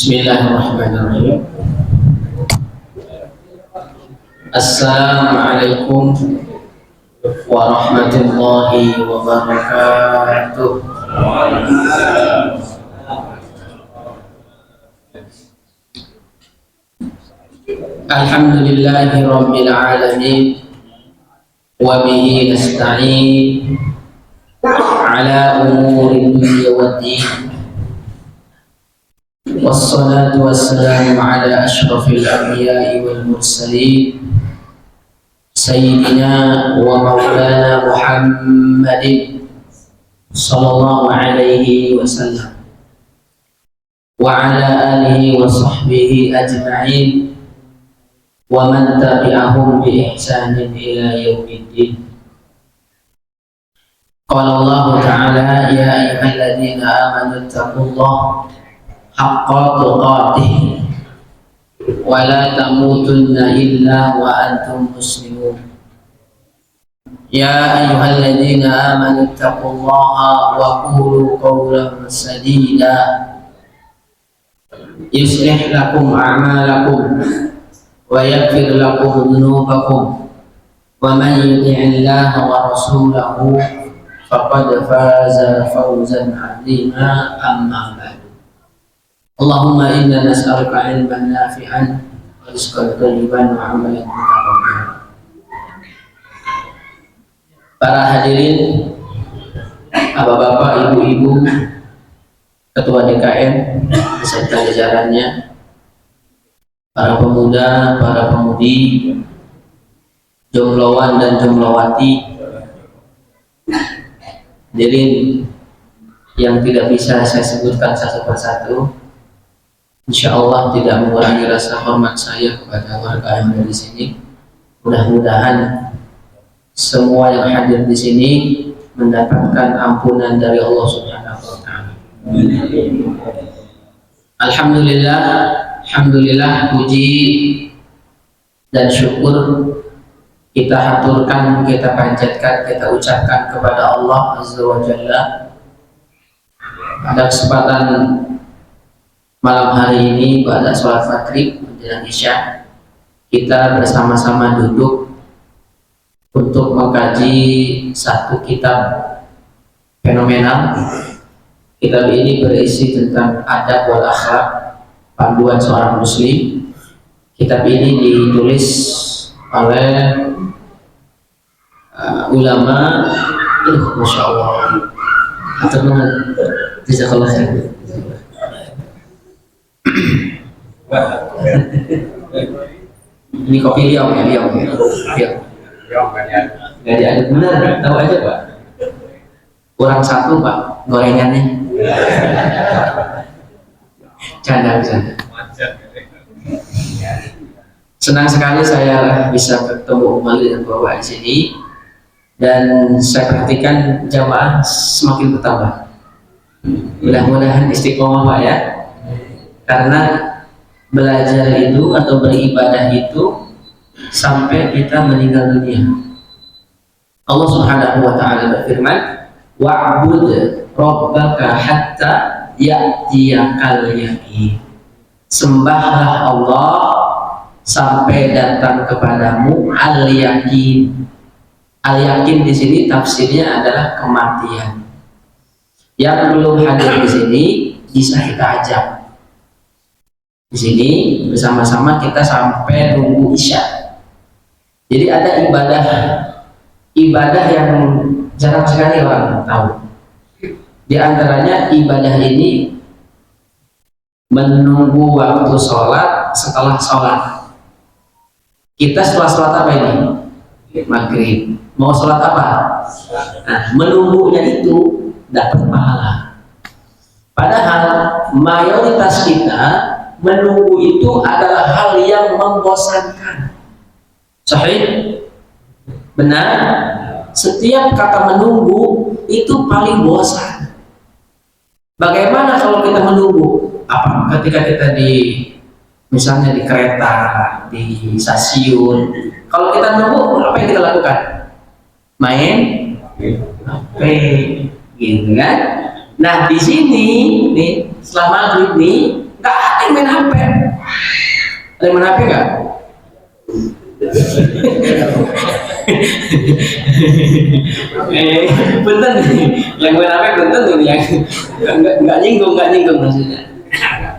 Bismillahirrahmanirrahim. Assalamualaikum warahmatullahi wabarakatuh. Alhamdulillahi rabbil alamin wa bihi nasta'in ala umuri dunya waddin. Wassalatu wassalamu ala ashrafil anbiya'i wal mursalin sayyidina wa maulana Muhammadin sallallahu alaihi wasallam wa ala alihi wa sahbihi ajma'in wa man tabi'ahum bi ihsanin ila yaumiddin. Qala Allah ta'ala ya ayyuhalladzina amanu taqullaha haqqa tuqatih wa la tamutunna illa wa antum muslimun. Ya ayyuhalladzina amanu taqullaha wa qulu qawlan sadida yuslih lakum a'malakum wa yaghfir lakum dhunubakum wa man yuti'illaha wa rasulahu faqad faza fawzan 'azima. Amma ba'du. Allahumma inna nas'aluka ilman nafi'an wa rizqan thayyiban wa 'amalan mutaqabbalan. Para hadirin, bapak-bapak, ibu-ibu, ketua DKM beserta jajarannya, para pemuda, para pemudi, jombloan dan jomblowati, hadirin yang tidak bisa saya sebutkan satu persatu, insya Allah tidak mengurangi rasa hormat saya kepada warga yang ada di sini. Mudah-mudahan semua yang hadir di sini mendapatkan ampunan dari Allah Subhanahu wa Ta'ala. Alhamdulillah, alhamdulillah, puji dan syukur kita haturkan, kita panjatkan, kita ucapkan kepada Allah Azza wa Jalla pada kesempatan malam hari ini pada sholat maghrib menjelang isya, kita bersama-sama duduk untuk mengkaji satu kitab fenomenal. Kitab ini berisi tentang adab wal akhlak, panduan seorang muslim. Kitab ini ditulis oleh ulama, masya Allah, atau jazakallah khair. Ini kopi liang ya, liang. Gak diaduk benar, tahu aja Pak. Kurang satu Pak, gorengannya. Canda. Senang sekali saya bisa bertemu kembali dengan Bapak di sini, dan saya perhatikan jamaah semakin bertambah. Mudah-mudahan istiqomah Pak ya, karena belajar itu atau beribadah itu sampai kita meninggal dunia. Allah Subhanahu wa Ta'ala berfirman, wa'bud rabbaka hatta ya'tiyakal yaqin. Sembahlah Allah sampai datang kepadamu al-yaqin. Al-yaqin di sini tafsirnya adalah kematian. Yang belum hadir di sini bisa kita ajak. Di sini bersama-sama kita sampai nunggu isya. Jadi ada ibadah yang jarang sekali orang tahu. Di antaranya ibadah ini menunggu waktu sholat setelah sholat. Kita setelah sholat apa ini? Maghrib. Mau sholat apa? Nah, menunggunya itu dapat pahala. Padahal mayoritas kita menunggu itu adalah hal yang membosankan. Sahih? Benar? Setiap kata menunggu itu paling bosan. Bagaimana kalau kita menunggu? Apa? Ketika kita misalnya di kereta, di stasiun, kalau kita nunggu, apa yang kita lakukan? Main HP, gitu kan? Nah di sini nih selama maghrib nih nggak ada paling main HP. Ada yang main HP nggak? Punten nih, yang main HP punten nih, yang nggak nyinggung maksudnya.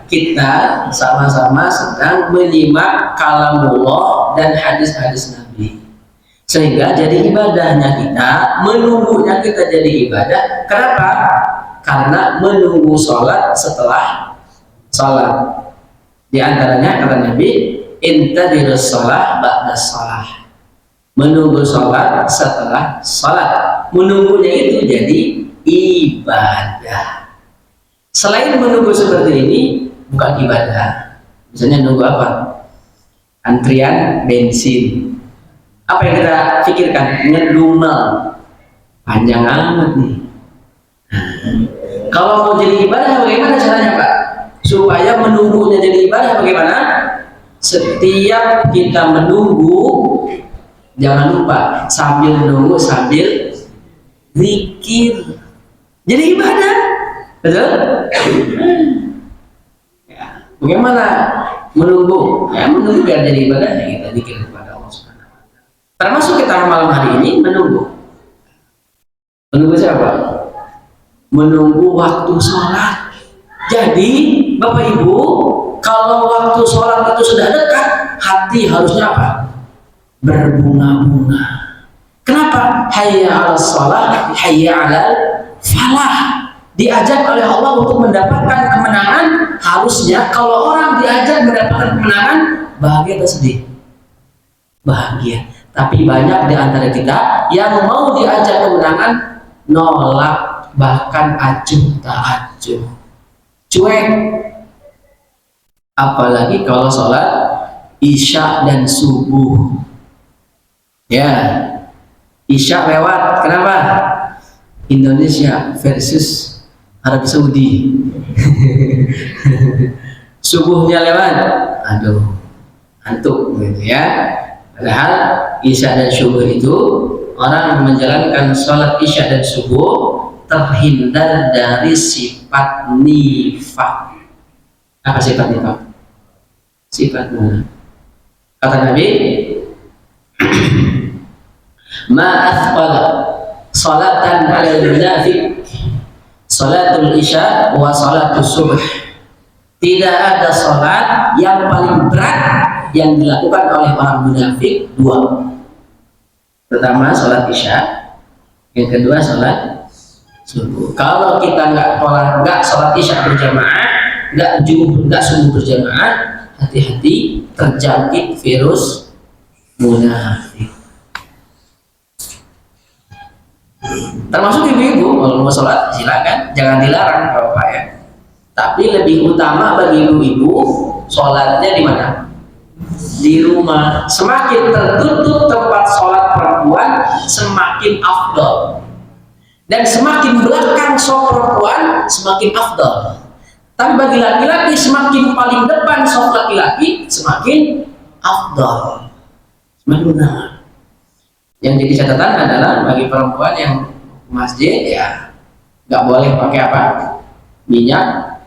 Kita sama-sama sedang menyimak kalamullah dan hadis-hadis Nabi, sehingga jadi ibadahnya kita, menunggunya kita jadi ibadah. Kenapa? Karena menunggu sholat setelah sholat. Di antaranya kata Nabi, intadirus sholat ba'da sholat, menunggu sholat setelah sholat. Menunggunya itu jadi ibadah. Selain menunggu seperti ini, bukan ibadah. Misalnya nunggu apa? Antrian bensin. Apa yang kita pikirkan? Ngedumel. Panjang amat nih. Kalau mau jadi ibadah, bagaimana caranya, Pak? Supaya menunggunya jadi ibadah, bagaimana? Setiap kita menunggu, jangan lupa sambil menunggu sambil zikir. Jadi ibadah, betul? Ya, bagaimana menunggu? Ya, menunggu biar jadi ibadah, ya kita zikir kepada Allah Subhanahu wa Ta'ala. Termasuk kita malam hari ini menunggu. Menunggu siapa? Menunggu waktu sholat. Jadi Bapak Ibu, kalau waktu sholat itu sudah dekat, hati harusnya apa? Berbunga-bunga. Kenapa? Hayya 'alas shalah, hayya 'alal falah. Diajak oleh Allah untuk mendapatkan kemenangan. Harusnya kalau orang diajak mendapatkan kemenangan, bahagia atau sedih? Bahagia. Tapi banyak di antara kita yang mau diajak kemenangan nolak, bahkan acuh tak acuh, cuek. Apalagi kalau sholat isya dan subuh. Ya, isya lewat. Kenapa? Indonesia versus Arab Saudi. Subuhnya lewat, aduh, antuk gitu ya. Padahal isya dan subuh itu, orang menjalankan sholat isya dan subuh terhindar dari sifat nifaq. Apa sifat nifaq? Sifat munafik. Kata Nabi, ma athqala salatan 'alal munafik salatul isya wa salatus subuh. Tidak ada salat yang paling berat yang dilakukan oleh orang munafik dua. Pertama salat isya, yang kedua salat subuh. Kalau kita nggak salat isya berjamaah, nggak subuh berjamaah, hati-hati terjangkit virus munafik. Termasuk ibu-ibu, kalau mau sholat silakan, jangan dilarang kalau Pak ya. Tapi lebih utama bagi ibu-ibu sholatnya di mana? Di rumah. Semakin tertutup tempat sholat perempuan, semakin afdol. Dan semakin belakang sholat perempuan, semakin afdol. Tapi bagi laki-laki, semakin paling depan sholat laki-laki, semakin afdol, semakin benar. Yang jadi catatan adalah bagi perempuan yang masjid, ya nggak boleh pakai apa? Minyak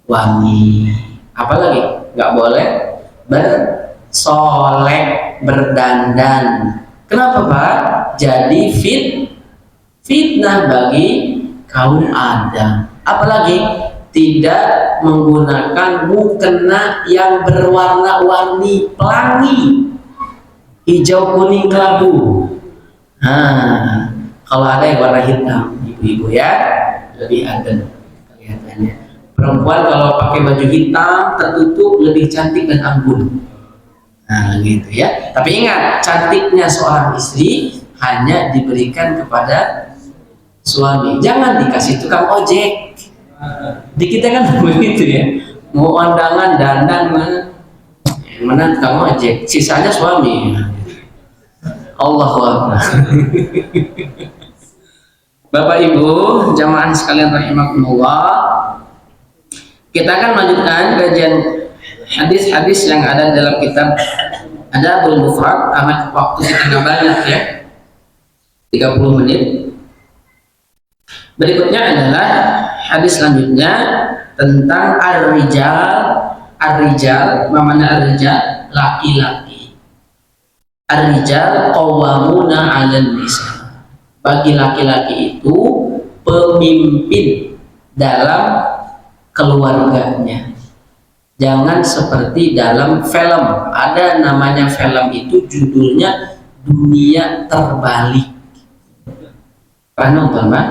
wangi. Apalagi nggak boleh bersolek, berdandan. Kenapa Pak? Jadi fitnah bagi kaum Adam. Apalagi tidak menggunakan mukena yang berwarna-warni pelangi, hijau, kuning, kelabu. Nah, kalau ada yang warna hitam, ibu-ibu ya, lebih adem kelihatannya. Perempuan kalau pakai baju hitam tertutup lebih cantik dan anggun. Nah, gitu ya. Tapi ingat, cantiknya seorang istri hanya diberikan kepada suami. Jangan dikasih tukang ojek. Di kita kan begitu ya. Mau undangan dandan mana tukang ojek, sisanya suami. Allahu Akbar. Bapak Ibu jamaah sekalian rahimakumullah, kita akan melanjutkan kajian hadis-hadis yang ada dalam kitab Adabul Mufrad, karena waktu kita nggak banyak ya, 30 menit. Berikutnya adalah hadis selanjutnya tentang ar-rijal ar-rijal, mana ar-rijal? Laki-laki. Ar-rijal qawwamuna 'alan nisa. Bagi laki-laki itu pemimpin dalam keluarganya. Jangan seperti dalam film. Ada namanya film itu judulnya Dunia Terbalik. Pernah nonton, Pak?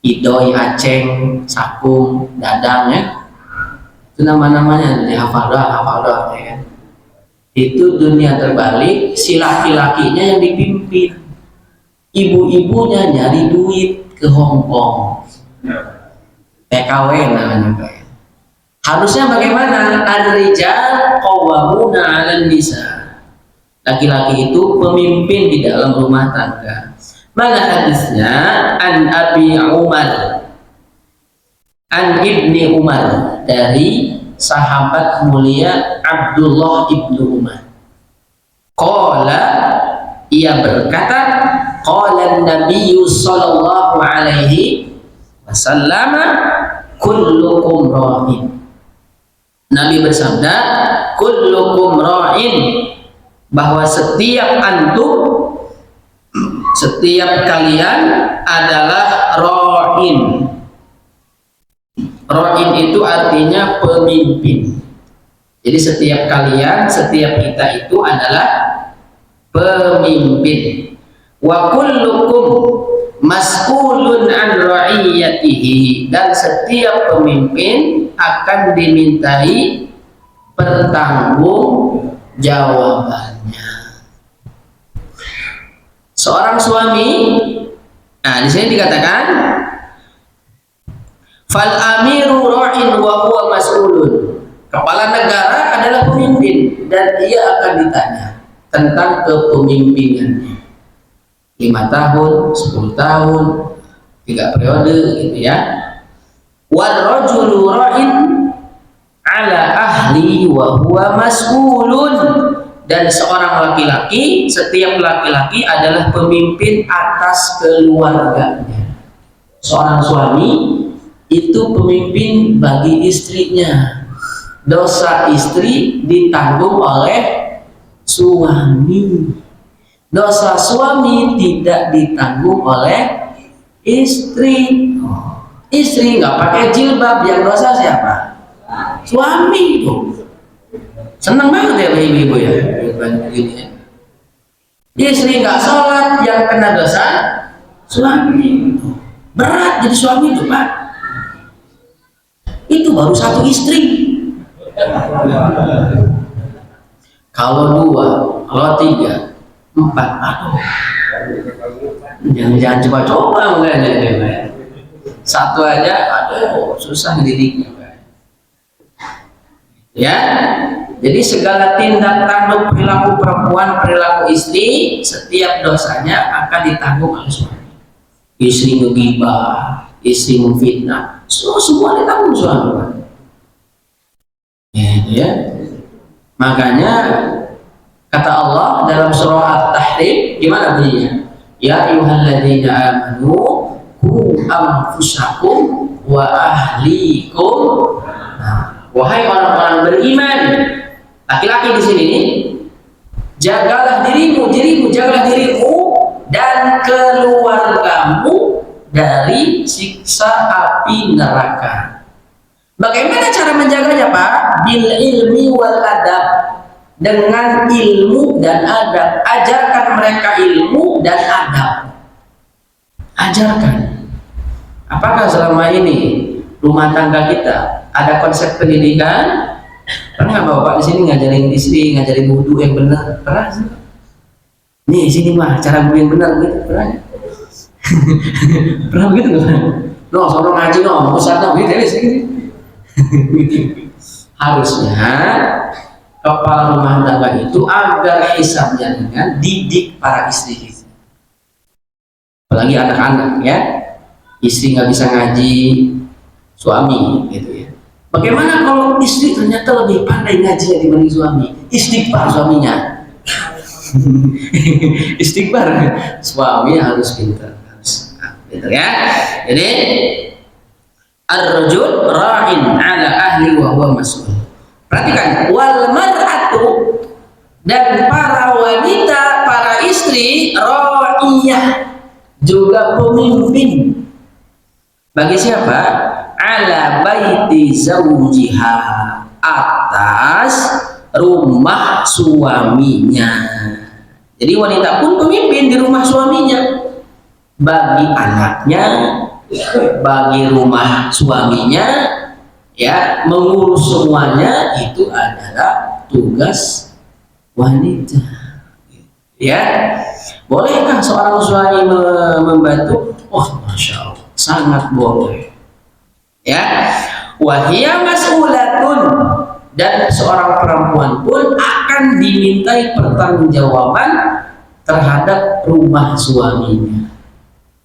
Idoy, Aceng, Sakung, Dadang ya. Itu nama-namanya dihafal doang ya kan. Itu dunia terbalik, si laki-lakinya yang dipimpin, ibu-ibunya nyari duit ke Hong Kong, TKW namanya Pak. Harusnya bagaimana? Ar-rijal qawwamuna 'alan nisa. Laki-laki itu pemimpin di dalam rumah tangga. Mana hadisnya? An Abi Umar, an Ibni Umar, dari sahabat mulia Abdullah ibnu Umar. Qala, ia berkata, qala Nabi sallallahu alaihi wasallam, kullukum ra'in. Nabi bersabda, kullukum ra'in, bahwa setiap antum, setiap kalian adalah ra'in. Ra'in itu artinya pemimpin. Jadi setiap kalian, setiap kita itu adalah pemimpin. Wa kullukum mas'ulun an ra'iyatihi, dan setiap pemimpin akan dimintai pertanggungjawabannya. Seorang suami, nah di sini dikatakan fal amiru ra'in wa huwa mas'ulun. Kepala negara adalah pemimpin dan ia akan ditanya tentang kepemimpinannya. 5 tahun, 10 tahun, 3 periode gitu ya. Wal rajulu ra'in ala ahli wa huwa mas'ulun, dan seorang laki-laki, setiap laki-laki adalah pemimpin atas keluarganya. Seorang suami itu pemimpin bagi istrinya. Dosa istri ditanggung oleh suami. Dosa suami tidak ditanggung oleh istri. Istri nggak pakai jilbab, yang dosa siapa? Suami itu. Senang banget ya ibu-ibu ya. Istri nggak sholat, yang kena dosa suami. Berat jadi suami itu, Pak. Itu baru 1 istri. Kalau 2, kalau 3, 4, aduh, jangan coba-coba enggak. 1 aja, aduh, susah didiknya, ya. Jadi segala tindak tanduk perilaku perempuan, perilaku istri, setiap dosanya akan ditanggung oleh suami. Istri ngegibah, istri memfitnah, semua ditanggung suami. Ya. Makanya kata Allah dalam surah At-Tahrim, gimana bunyinya? Ya ayyuhalladzina amanu qu anfusakum wa ahlikum. Nah, wahai orang-orang beriman, laki-laki di sini nih, jagalah dirimu dan keluargamu dari siksa api neraka. Bagaimana cara menjaganya, Pak? Bil ilmi wal adab, dengan ilmu dan adab. Ajarkan mereka ilmu dan adab. Ajarkan. Apakah selama ini rumah tangga kita ada konsep pendidikan? Pernah nggak Bapak di sini ngajarin istri, ngajarin wudu yang benar? Pernah sih? Nih sini mah cara wudu yang benar gitu, pernah? Pernah begitu nggak? No, sono ngaji no, ustaz no, gitu. Harusnya kepala rumah tangga itu agar hisabnya ringan, didik para istri, apalagi anak-anak ya. Istri nggak bisa ngaji, suami gitu ya. Bagaimana kalau istri ternyata lebih pandai ngajinya dibanding suami? Istighfar suaminya. Istighfar, suami harus pintar, harus gitu ya. Jadi ar-rajul ra'in 'ala ahli wa huwa mas'ul. Perhatikan, wal mar'atu, dan para wanita, para istri, ra'iyah, juga pemimpin. Bagi siapa? Ala baiti zawjiha, atas rumah suaminya. Jadi wanita pun pemimpin di rumah suaminya, bagi anaknya, bagi rumah suaminya, ya, mengurus semuanya itu adalah tugas wanita. Ya, bolehkah seorang suami membantu? Oh, masya Allah, sangat boleh. Ya, wahia mas'ulatun, dan seorang perempuan pun akan dimintai pertanggungjawaban terhadap rumah suaminya.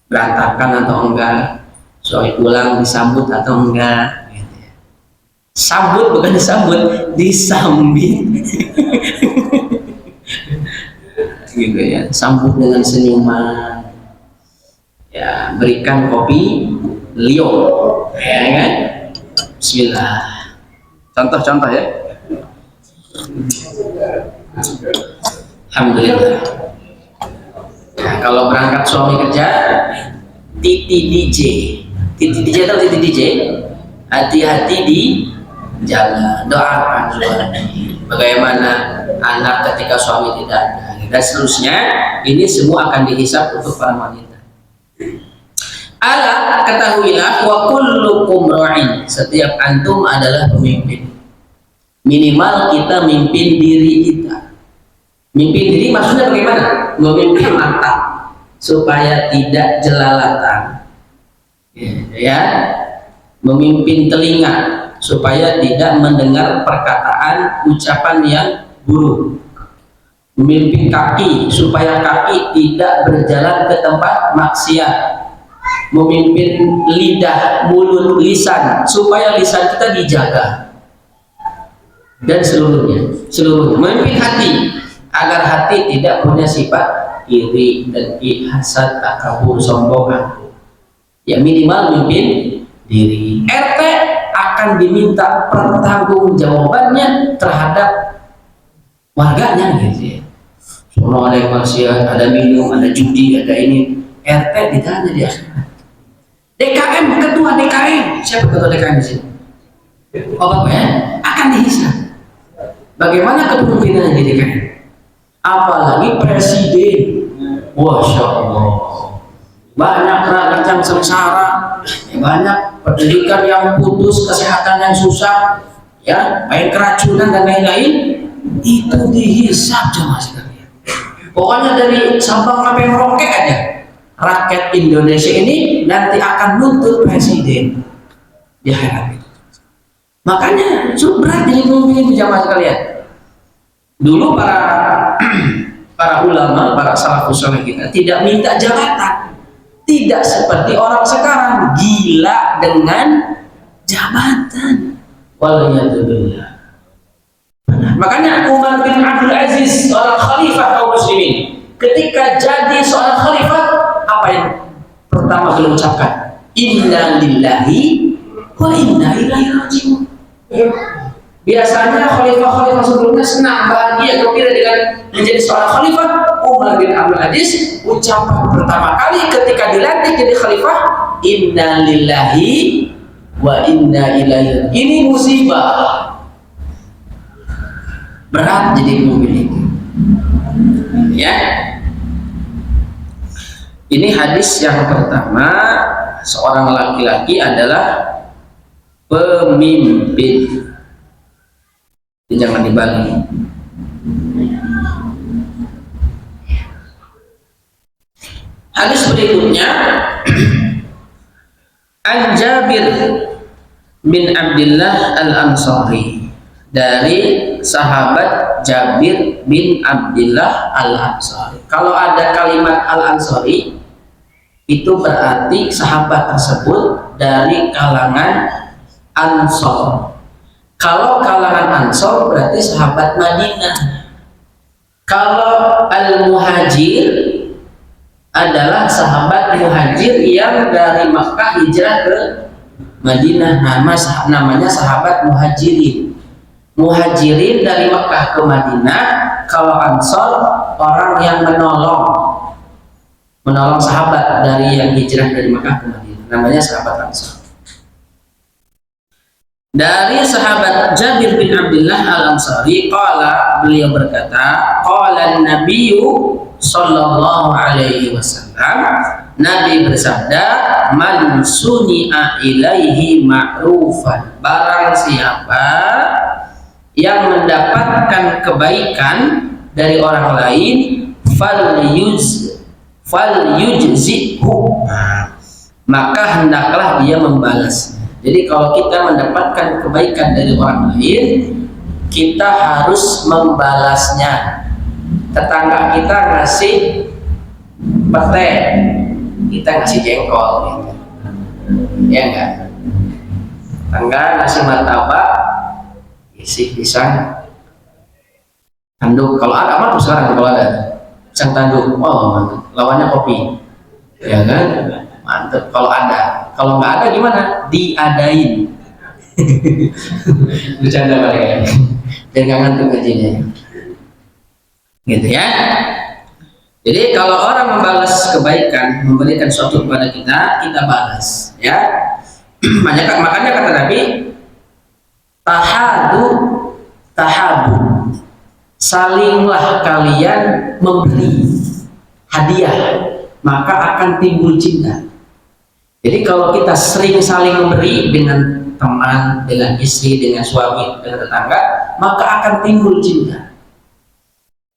Berantakan atau enggak, suami pulang disambut atau enggak, gitu ya. Sambut bukan disambut, disambit. Gitu ya, sambut dengan senyuman, ya, berikan kopi Leo, ya kan? Bismillah. Contoh-contoh ya. Alhamdulillah. Nah, kalau berangkat suami kerja, titi DJ. Titi DJ atau titi DJ? Hati-hati di jalan. Doakan suami. Bagaimana anak ketika suami tidak ada, dan seterusnya. Ini semua akan dihisab untuk para wanita. Ala, ketahuilah, wa kullukum ra'in, setiap antum adalah pemimpin. Minimal kita mimpin diri kita. Mimpin diri maksudnya bagaimana? Memimpin mata supaya tidak jelalatan, ya. Memimpin telinga supaya tidak mendengar perkataan ucapan yang buruk. Memimpin kaki supaya kaki tidak berjalan ke tempat maksiat. Memimpin lidah, mulut, lisan supaya lisan kita dijaga, dan seluruhnya. Memimpin hati agar hati tidak punya sifat iri, dengki, hasad, takabur, sombong, angkuh. Ya, minimal memimpin diri. RT akan diminta pertanggungjawabannya terhadap warganya, gitu ya. Soalnya ada maksiat, ada minum, ada judi, ada ini. RT ditanya di akhirat. DKM, ketua DKM, siapa ketua DKM di sini? Oh, Bapak ya, akan dihisab. Bagaimana kepemimpinan di DKM? Apalagi presiden. Masya Allah, banyak rakyat yang sengsara, banyak pendidikan yang putus, kesehatan yang susah, ya, main keracunan dan lain-lain. Itu dihisab jemaah sekalian. Pokoknya dari Sabang sampai Merauke aja, rakyat Indonesia ini nanti akan nuntut presiden di akhirat itu. Makanya berat jadi pemimpin jamaah sekalian. Dulu para ulama, para salafus saleh kita tidak minta jabatan, tidak seperti orang sekarang gila dengan jabatan. Waliyadzubillah. Makanya Umar bin Abdul Aziz, seorang khalifah kaum muslimin, ketika jadi seorang khalifah, apa yang pertama beliau ucapkan? Inna lillahi wa inna ilaihi raji'un. Biasanya khalifah-khalifah sebelumnya senang, bahagia, gembira dengan menjadi seorang khalifah. Umar bin Abdul Aziz, ucapan pertama kali ketika dilantik jadi khalifah, inna lillahi wa inna ilaihi. Ini musibah. Berat jadi pemimpin, ya. Ini hadis yang pertama, seorang laki-laki adalah pemimpin. Jadi jangan dibalik. Hadis berikutnya, An Jabir bin Abdullah Al-Ansari, dari sahabat Jabir bin Abdullah Al-Ansari. Kalau ada kalimat Al-Ansari, itu berarti sahabat tersebut dari kalangan Ansor. Kalau kalangan Ansor berarti sahabat Madinah. Kalau Al-Muhajir adalah sahabat Muhajir yang dari Makkah hijrah ke Madinah. Namanya sahabat Muhajirin. Muhajirin dari Mekah ke Madinah, kalau Ansor orang yang menolong sahabat dari yang hijrah dari Mekah ke Madinah, namanya sahabat Ansor. Dari sahabat Jabir bin Abdullah Al-Ansari, beliau berkata, qala Nabiyyu sallallahu alaihi wasallam, Nabi bersabda, man suni'a ilaihi ma'rufan, barang siapa yang mendapatkan kebaikan dari orang lain, falyujzihu, maka hendaklah dia membalas. Jadi kalau kita mendapatkan kebaikan dari orang lain, kita harus membalasnya. Tetangga kita ngasih pete, kita ngasih jengkol, gitu. Ya enggak? Tetangga ngasih martabak, isi pisang tanduk. Kalau ada apa tuh sekarang, kalau ada pisang tanduk, oh mantap. Lawannya kopi, ya kan? Mantap. Kalau nggak ada gimana? Diadain. Bercanda Pak ya. Dan nggak ngantuk gajinya. Gitu ya. Jadi kalau orang membalas kebaikan, memberikan sesuatu kepada kita, kita balas. Ya. Makanya kata Nabi, tahabu, salinglah kalian memberi hadiah, maka akan timbul cinta. Jadi kalau kita sering saling memberi dengan teman, dengan istri, dengan suami, dengan tetangga, maka akan timbul cinta.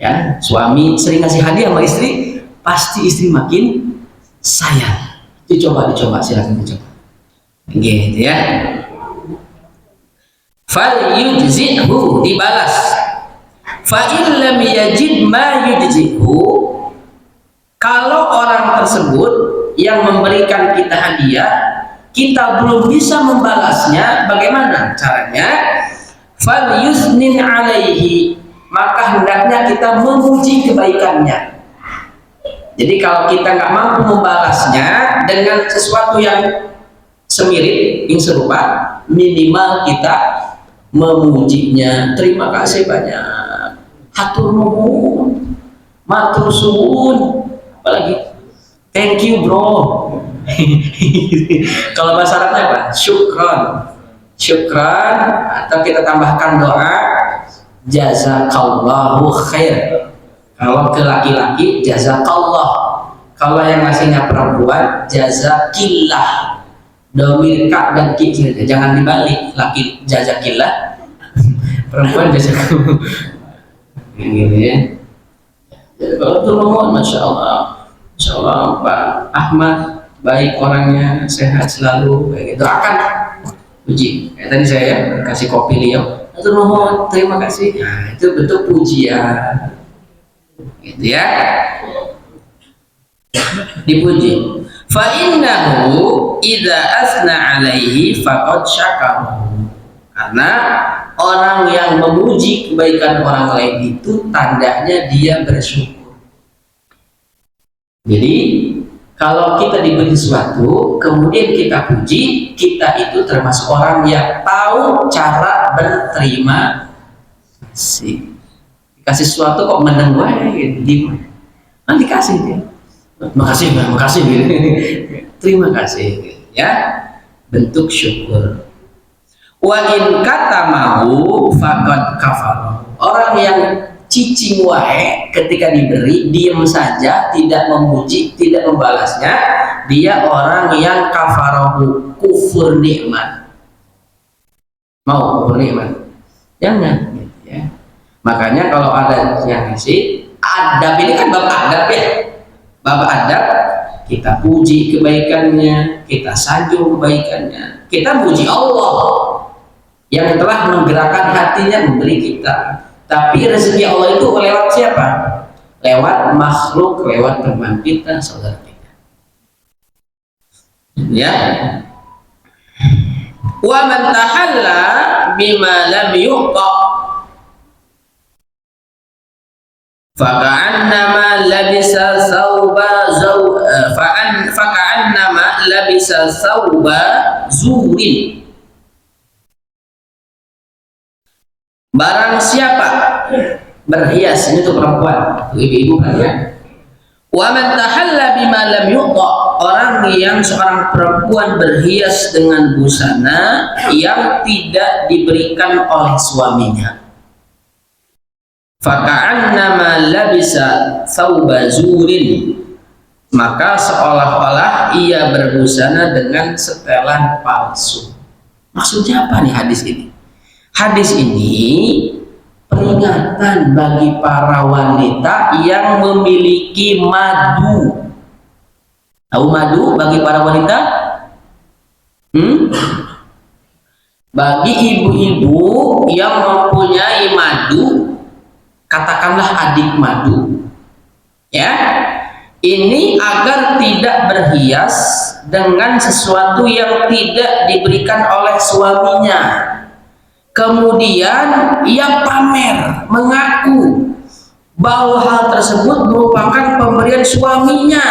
Ya, suami sering ngasih hadiah sama istri, pasti istri makin sayang. Dicoba, silakan dicoba. Gitu ya. Falyujzihu, dibalas. Fa in lam yajid ma yujzihu, kalau orang tersebut yang memberikan kita hadiah, kita belum bisa membalasnya, bagaimana caranya? Falyusnin alaihi, maka hendaknya kita memuji kebaikannya. Jadi kalau kita nggak mampu membalasnya dengan sesuatu yang semirip, yang serupa, minimal kita memujinya. Terima kasih banyak, hatur nuhun, matur suwun, apalagi thank you bro. Kalau bahasa Arabnya apa? Syukran, atau kita tambahkan doa jazakallahu khair. Kalau ke laki-laki jazakallah, kalau yang ngasihnya perempuan jazakillah. Domir kak dan ki, jangan dibalik, laki jazakillah, perempuan jazakallah. Gitu ya. Kalau itu masya Allah Pak Ahmad baik orangnya, sehat selalu, kayak gitu, akan puji. Kayak tadi saya kasih kopi beliau, terima kasih. Nah, itu bentuk pujian, gitu ya, dipuji. Fa innahu idza asna alaihi faqad syakarahu, karena orang yang memuji kebaikan orang lain itu tandanya dia bersyukur. Jadi kalau kita diberi sesuatu kemudian kita puji, kita itu termasuk orang yang tahu cara berterima kasih. Dikasih sesuatu kok meneng wae gitu, nanti kasih dia, makasih gitu. Terima kasih, ya, bentuk syukur. Wa in katamahu faqad kafara, orang yang cicing wae ketika diberi diam saja, tidak memuji, tidak membalasnya, dia orang yang kafarahu, kufur nikmat. Mau kufur nikmat? Jangan, gitu ya. Makanya kalau ada yang ngasih adab, ini kan bab adab ya, bab adab, kita puji kebaikannya, kita sanjung kebaikannya, kita puji Allah yang telah menggerakkan hatinya memberi kita. Tapi rezeki Allah itu lewat siapa? Lewat makhluk, lewat teman kita, saudara kita. Ya. Wa man tahalla bima lam yuqa faka'annama labisa sauba zurin. Barang siapa berhias, ini tuh perempuan, ibu-ibu kan ya. Wa man tahalla bima lam yuqa, orang yang seorang perempuan berhias dengan busana yang tidak diberikan oleh suaminya, faka'annama labisa thawba zurin, maka seolah-olah ia berbusana dengan setelan palsu. Maksudnya apa nih hadis ini? Hadis ini peringatan bagi para wanita yang memiliki madu. Tahu madu bagi para wanita? Bagi ibu-ibu yang mempunyai madu, katakanlah adik madu, ya, ini agar tidak berhias dengan sesuatu yang tidak diberikan oleh suaminya. Kemudian ia pamer, mengaku bahwa hal tersebut merupakan pemberian suaminya.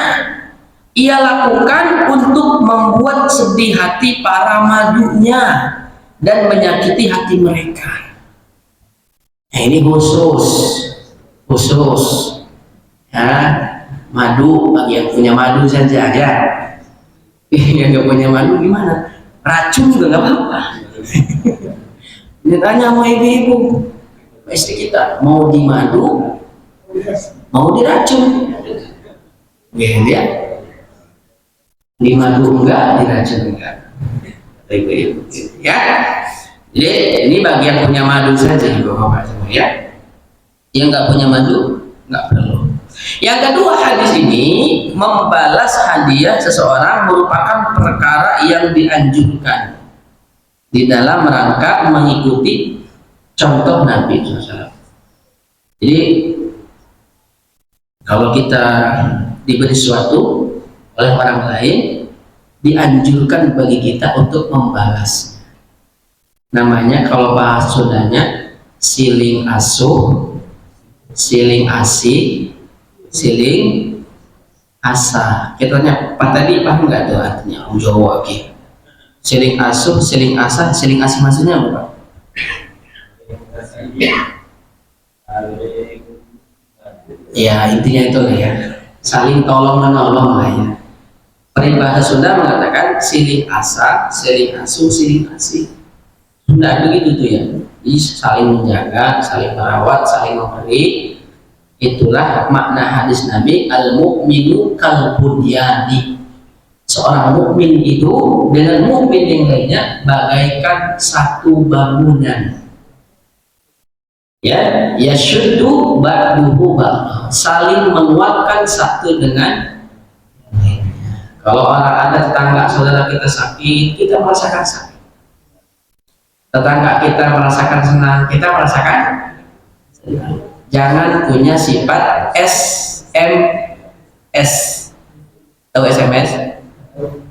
Ia lakukan untuk membuat sedih hati para madunya dan menyakiti hati mereka. Nah, ini khusus ya, madu bagi yang punya madu saja ya. Yang nggak punya madu gimana? Racun juga nggak apa-apa. Ditanya sama ibu-ibu, istri kita mau di madu, mau diracun, ya, di madu enggak, diracun enggak, ibu-ibu, ya. Jadi ini bagi yang punya madu saja, ibu-bapak semua, ya. Yang nggak punya madu nggak perlu. Yang kedua, hadis ini membalas hadiah seseorang merupakan perkara yang dianjurkan di dalam rangka mengikuti contoh Nabi SAW. Jadi kalau kita diberi sesuatu oleh orang lain, dianjurkan bagi kita untuk membalas. Namanya kalau bahasa Sundanya siling asuh, siling asih, siling asa. Kita tanya, Pak tadi paham nggak tuh artinya? Om Jawa okay. Siling asuh, siling asa, siling asih maksudnya apa Pak? Ya intinya itu lah ya, saling tolong menolong lah ya. Peribahasa Sunda mengatakan siling asa, siling asuh, siling asih. Sunda begitu tuh ya. Jadi saling menjaga, saling merawat, saling memberi. Itulah makna hadis Nabi, al-mu'minu kal-bunyani. Seorang mukmin itu dengan mukmin yang lainnya bagaikan satu bangunan. Ya, yashuddu ba'duhu ba'd, saling menguatkan satu dengan lainnya. Kalau orang ada tetangga saudara kita sakit, kita merasakan sakit. Tetangga kita merasakan senang, kita merasakan senang. Jangan punya sifat SMS. Tahu SMS?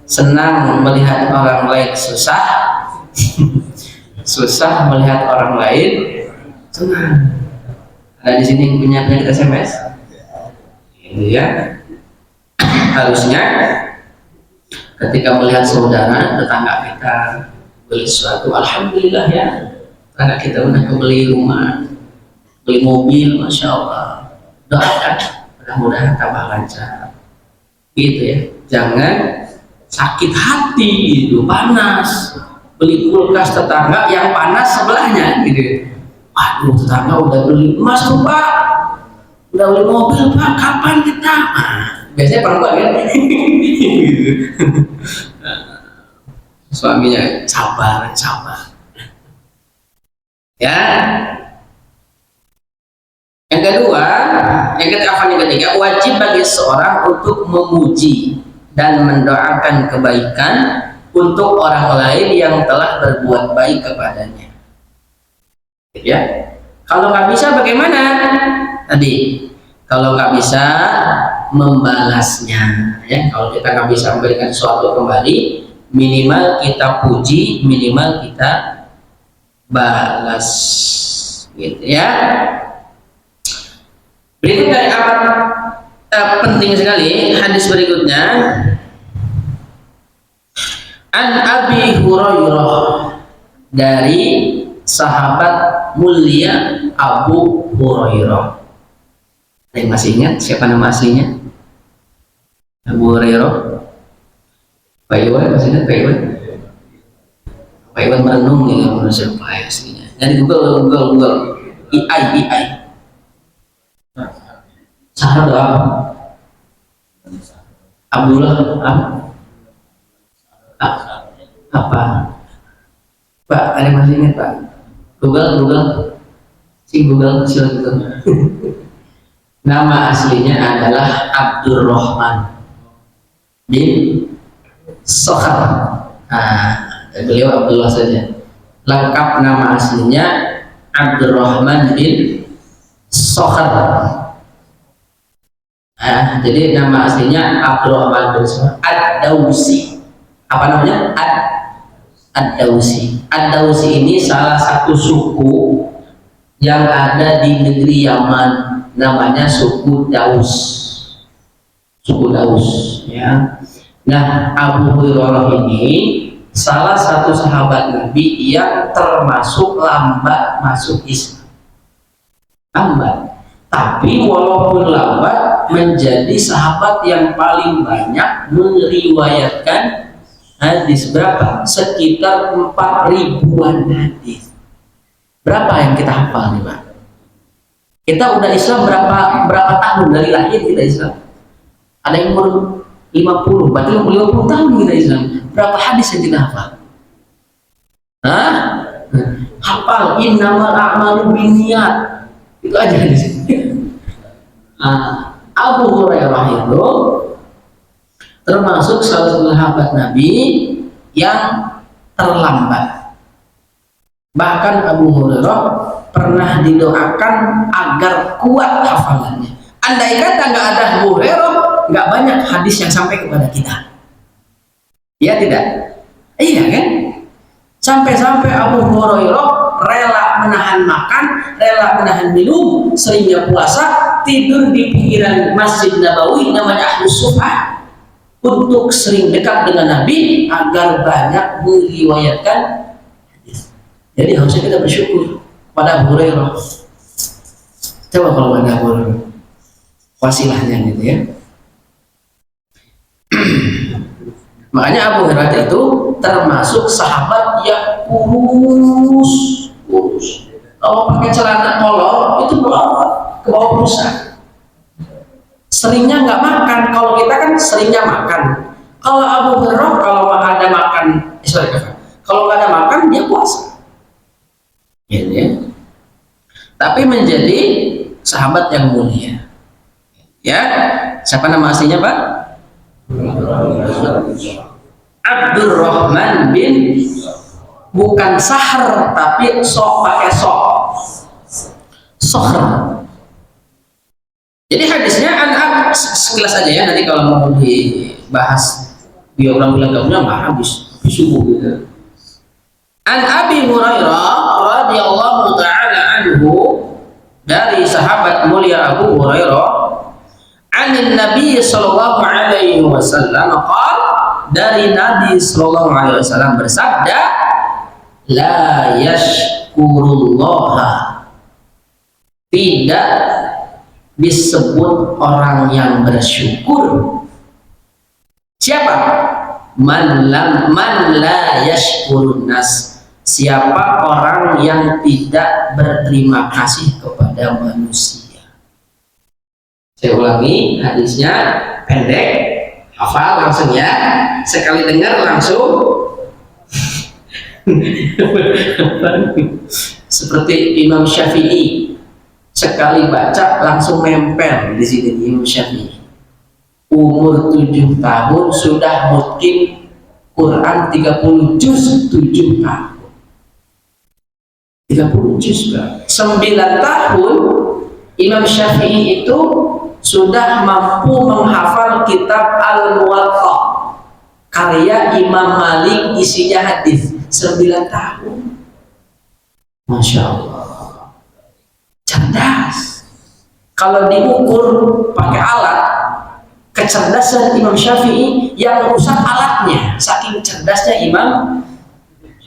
Senang melihat orang lain susah, susah melihat orang lain senang. Ada di sini yang punya penyakit SMS? Ini ya. Harusnya ketika melihat saudara tetangga kita beli sesuatu, alhamdulillah ya, tetangga kita udah kebeli rumah, beli mobil, masya Allah, doakan mudah-mudahan tambah lancar. Gitu ya. Jangan sakit hati itu, panas beli kulkas tetangga yang panas sebelahnya gitu. Waduh, tetangga udah beli emas tuh Pak, udah beli mobil Pak, kapan kita? Biasanya perempuan kan gitu. Suaminya sabar ya. Yang kedua, yang ketiga, wajib bagi seorang untuk memuji dan mendoakan kebaikan untuk orang lain yang telah berbuat baik kepadanya. Ya, kalau nggak bisa bagaimana? Tadi, kalau nggak bisa membalasnya. Ya, kalau kita nggak bisa memberikan sesuatu kembali, minimal kita puji, minimal kita balas. Gitu ya. Berikut dari amat penting sekali hadis berikutnya. An Abi Hurairah, dari sahabat mulia Abu Hurairah. Ada yang masih ingat siapa nama aslinya? Abu Hurairah. Pak Iwan masih ingat Pak Iwan? Pak Iwan merenung nih menurut siapa aslinya. Jadi Google AI. Sahabat Abdullah apa? Pak, ada masih ingat Pak? Google, silakan Google. Nama aslinya adalah Abdurrahman bin Sokhar. Beliau Abdullah saja. Lengkap nama aslinya Abdurrahman bin Sokhar. Jadi nama aslinya Abdurrahman bin Sokhar Ad-Dausi. Apa namanya? Ad-Dausi. Ad-Dausi ini salah satu suku yang ada di negeri Yaman, namanya suku Daus. Suku Daus, ya. Nah, Abu Hurairah ini salah satu sahabat Nabi yang termasuk lambat masuk Islam. Lambat. Tapi walaupun lambat, menjadi sahabat yang paling banyak meriwayatkan hadis. Berapa? Sekitar 4.000-an hadis. Berapa yang kita hafal nih Pak? Kita udah Islam berapa tahun dari lahir kita Islam? Ada yang umur 50, berarti 50 tahun kita Islam. Berapa hadis yang kita hafal? Hafal innamal a'malu binniyat. Itu aja hadis. Abu Hurairah itu termasuk salah satu sahabat Nabi yang terlambat. Bahkan Abu Hurairah pernah didoakan agar kuat hafalannya. Andai kata nggak ada Abu Hurairah, nggak banyak hadis yang sampai kepada kita. Ya tidak? Iya kan? Sampai-sampai Abu Hurairah rela menahan makan, rela menahan minum, seringnya puasa, tidur di pinggiran Masjid Nabawi namanya Ahlus Sufah untuk sering dekat dengan Nabi agar banyak meriwayatkan hadis. Jadi harusnya kita bersyukur pada Abu Hurairah. Coba kalau ada Abu Hurairah, wasilahnya gitu ya. Makanya Abu Hurairah itu termasuk sahabat yang kurus. Kalau pakai celana kolor itu ke bawah rusak. Seringnya nggak makan. Kalau kita kan seringnya makan. Kalau Abu Hurairah kalau ada makan, kalau nggak ada makan dia puasa. Gitu ya. Tapi menjadi sahabat yang mulia. Ya, siapa nama aslinya Pak? Abdurrahman bin, bukan Sahar tapi pakai Sohr. Jadi hadisnya sekilas aja ya, nanti kalau mau dibahas biografi lengkapnya nggak habis subuh gitu. An Abi Hurairah radhiyallahu taala anhu, dari sahabat mulia Abu Hurairah, anin Nabi sallallahu alaihi wasallam qala, dari Nabi sallallahu alaihi wasallam bersabda, la yashkurullaha, tidak disebut orang yang bersyukur. Siapa? Man la yashkurun nas, siapa orang yang tidak berterima kasih kepada manusia. Saya ulangi, hadisnya pendek, hafal langsung ya, sekali dengar langsung seperti Imam Syafi'i, sekali baca langsung nempel di sini. Imam Syafi'i umur 7 tahun sudah mungkin Quran 30 juz, 7 tahun 30 juz. 9 tahun Imam Syafi'i itu sudah mampu menghafal kitab Al-Muwatta karya Imam Malik, isinya hadis. 9 tahun, Masya Allah, cerdas. Kalau diukur pakai alat, kecerdasan Imam Syafi'i yang rusak alatnya, saking cerdasnya Imam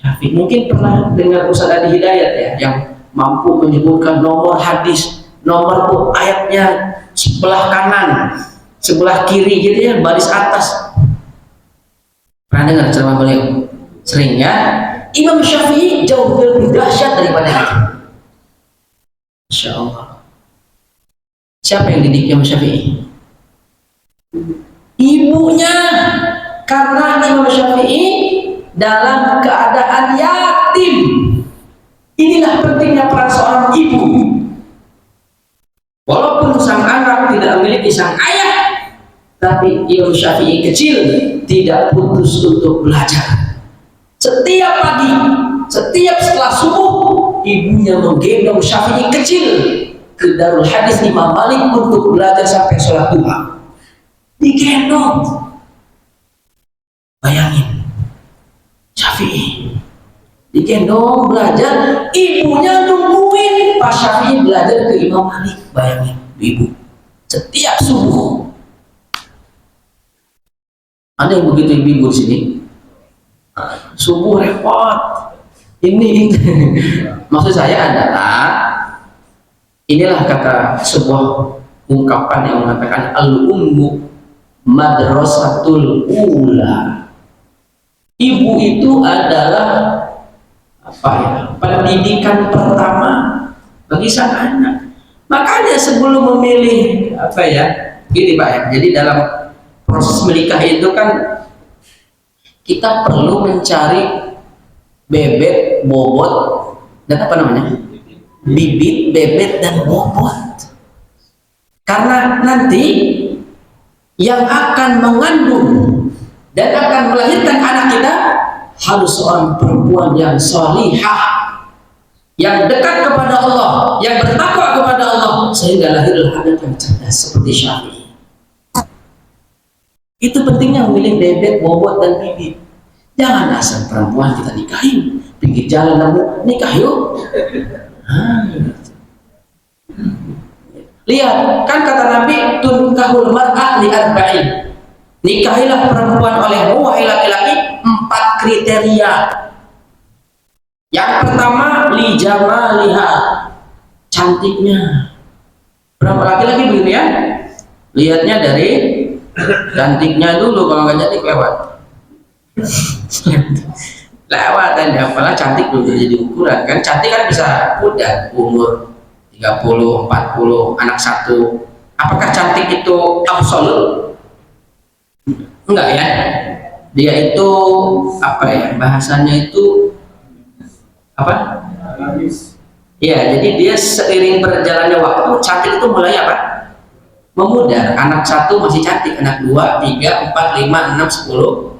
Syafi'i. Syafi'i. Mungkin pernah dengar Ustaz Adi Hidayat ya, yang mampu menyebutkan nomor hadis, nomor ayatnya sebelah kanan, sebelah kiri gitu ya, baris atas. Pernah dengar ceramah beliau? Sering ya. Imam Syafi'i jauh lebih dahsyat daripada itu. Insya Allah. Siapa yang didik Imam Syafi'i? Ibunya. Karena Imam Syafi'i dalam keadaan yatim. Inilah pentingnya peran seorang ibu. Walaupun sang anak tidak memiliki sang ayah, tapi Imam Syafi'i kecil tidak putus untuk belajar. Setiap pagi, setiap setelah subuh, ibunya menggendong Syafi'i kecil ke Darul Hadis Imam Malik untuk belajar sampai sholat duha. Digendong. Bayangin, Syafi'i digendong belajar, ibunya nungguin pas Syafi'i belajar ke Imam Malik. Bayangin, ibu setiap subuh. Ada yang begitu ibu di sini? Subuh repot. Ini. Maksud saya adalah, inilah kata sebuah ungkapan yang mengatakan al-ummu madrasatul ula. Ibu itu adalah pendidikan pertama bagi sang anak. Makanya sebelum memilih gini Pak ya. Jadi dalam proses menikah itu kan kita perlu mencari bebek, bobot, dan bibit, bebet, dan bobot. Karena nanti yang akan mengandung dan akan melahirkan anak kita harus seorang perempuan yang salihah, yang dekat kepada Allah, yang bertakwa kepada Allah, sehingga lahirlah anak yang cerdas seperti Syafi'i. Itu pentingnya memilih bebek, bobot, dan bibit. Jangan asal perempuan kita nikahin, pinggir jalan kamu nikah yuk. Lihat, kan kata Nabi, tunkahul mar'ah li arba'in. Nikahilah perempuan olehmu, wahai laki-laki, 4 kriteria. Yang pertama, li jamaliha, cantiknya. Berapa laki-laki begitu ya? Lihatnya dari cantiknya dulu, kalau nggak cantik lewat. Lewat aja, apalah cantik belum jadi ukuran kan. Cantik kan bisa muda, umur 30, 40, anak 1. Apakah cantik itu absolut? Enggak ya. Dia itu bahasanya itu ya, jadi dia seiring berjalannya waktu cantik itu mulai memudar. Anak 1 masih cantik, anak 2, 3, 4, 5, 6, 10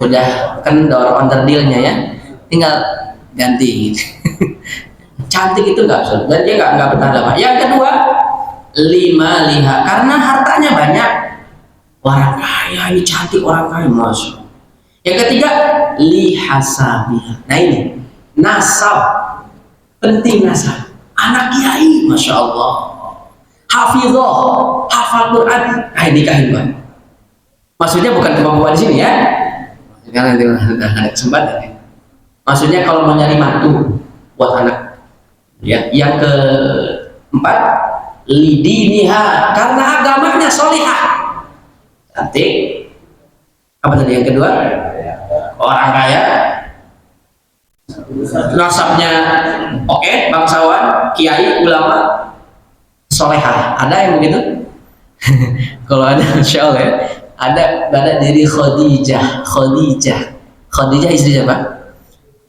udah kendor onderdilnya ya, tinggal ganti. Cantik itu enggak absolut dan dia enggak bertahan lama. Yang kedua, liha, karena hartanya banyak. Orang kaya ini cantik, orang kaya, masya. Yang ketiga, lihasabiha. Nah ini nasab, penting nasab. Anak kiai, masya Allah, hafizah, hafal Quran. Nah nikahin Pak. Maksudnya bukan kemampuan di sini ya, karena ada kesempatan ya. Maksudnya kalau mau nyari mantu buat anak ya. Yang keempat, lidiniha, karena agamanya solihah. Cantik. Apa tadi yang kedua? Orang kaya, nasabnya oke, bangsawan, kiai, ulama, solehah. Ada yang begitu? Kalau ada, insya Allah ya. Ada dari Khadijah istri siapa?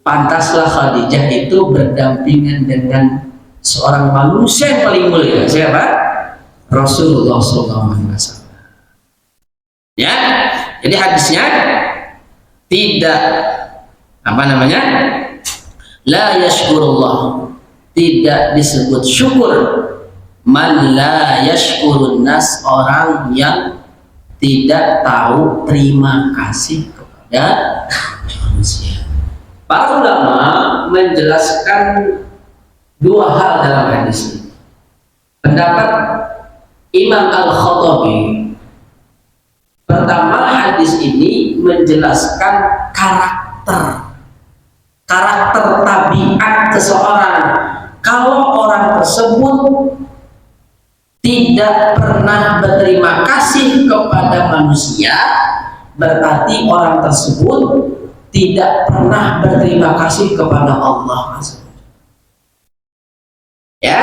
Pantaslah Khadijah itu berdampingan dengan seorang manusia yang paling mulia. Siapa? Rasulullah SAW. Ya, jadi hadisnya tidak la yashkurullah, tidak disebut syukur. Man la yashkurun nas, orang yang tidak tahu terima kasih kepada manusia. Para ulama menjelaskan 2 hal dalam hadis ini. Pendapat Imam Al-Khattabi, pertama, hadis ini menjelaskan karakter tabiat seseorang. Kalau orang tersebut tidak pernah berterima kasih kepada manusia, berarti orang tersebut tidak pernah berterima kasih kepada Allah. Ya,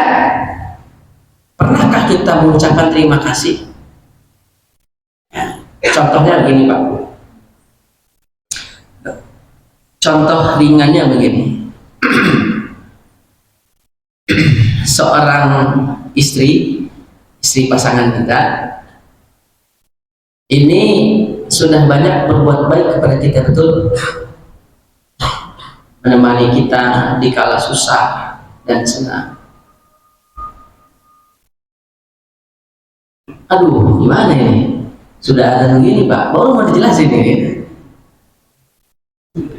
pernahkah kita mengucapkan terima kasih? Ya. Contohnya begini Pak. Contoh ringannya begini. Seorang istri pasangan kita ini sudah banyak berbuat baik kepada kita, betul, menemani kita di kala susah dan senang. Aduh, gimana ini? Sudah ada begini Pak, baru mau dijelasin ini.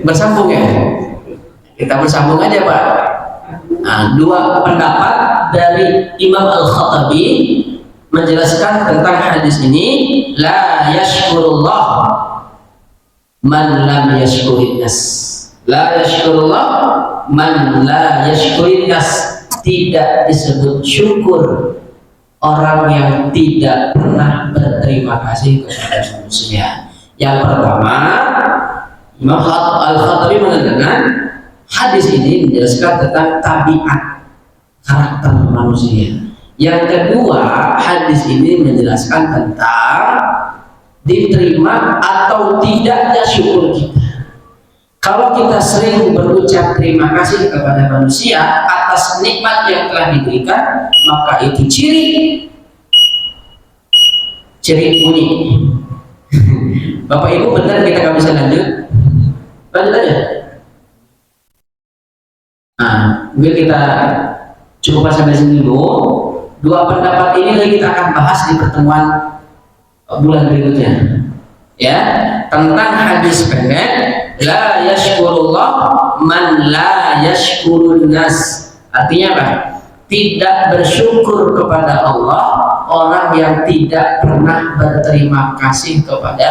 Bersambung ya? Kita bersambung aja Pak. Nah, dua pendapat dari Imam Al-Khattabi menjelaskan tentang hadis ini. La yashkurullah man lam yashkurin nas. La yashkurullah man la yashkurin nas. Tidak disebut syukur orang yang tidak pernah berterima kasih kepada manusia. Yang pertama, Imam Al-Khattabi mengatakan hadis ini menjelaskan tentang tabiat karakter manusia. Yang kedua, hadis ini menjelaskan tentang diterima atau tidaknya syukur kita. Kalau kita sering berucap terima kasih kepada manusia atas nikmat yang telah diberikan, maka itu ciri unik. Bapak Ibu, benar kita nggak bisa lanjut? Lanjut aja. Nah, mungkin kita cukupkan sampai sini dulu. Dua pendapat ini lagi kita akan bahas di pertemuan bulan berikutnya. Ya, tentang hadis pendek, la yashkurullah man la yashkurun nas. Artinya apa? Tidak bersyukur kepada Allah orang yang tidak pernah berterima kasih kepada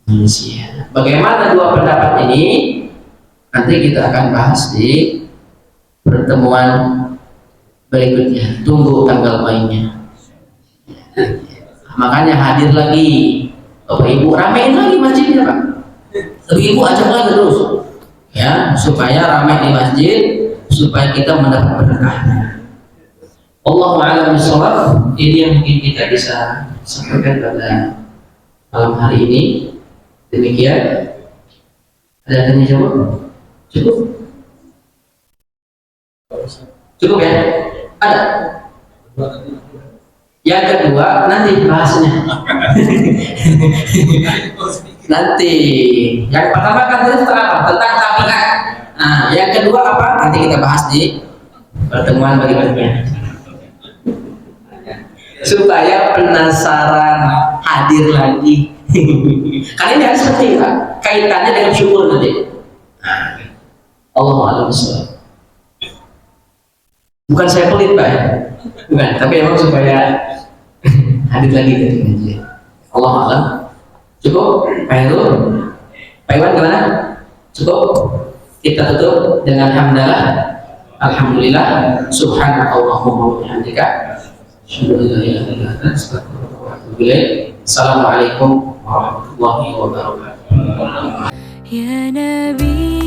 manusia. Bagaimana dua pendapat ini? Nanti kita akan bahas di pertemuan berikutnya. Tunggu tanggal mainnya. Makanya hadir lagi Bapak Ibu, ramein lagi masjidnya Pak. Ibu ajak lagi terus ya, supaya ramai di masjid, supaya kita mendapat berkahnya. Allahu a'lam bishawab. Ini yang mungkin kita bisa sampaikan pada malam hari ini. Demikian. Ada tanya jawab? Cukup? Cukup ya? Ada? Yang kedua nanti bahasnya. Nanti. Yang pertama kan tadi tentang apa? Tentang tabiat. Nah, yang kedua apa? Nanti kita bahas di pertemuan berikutnya. Supaya penasaran hadir lagi. Karena ini harus penting Pak. Kaitannya dengan syukur nanti. Allahu a'lam bishawab. Bukan saya pelit Pak ya? Bukan, tapi emang supaya hadir lagi dari pengajian. Allahu a'lam. Cukup? Pak Heru? Pak Iwan gimana? Cukup? Kita tutup dengan hamdalah. Alhamdulillah. Subhanallahumma wa bihamdika. Assalamualaikum warahmatullahi wabarakatuh. Ya Nabi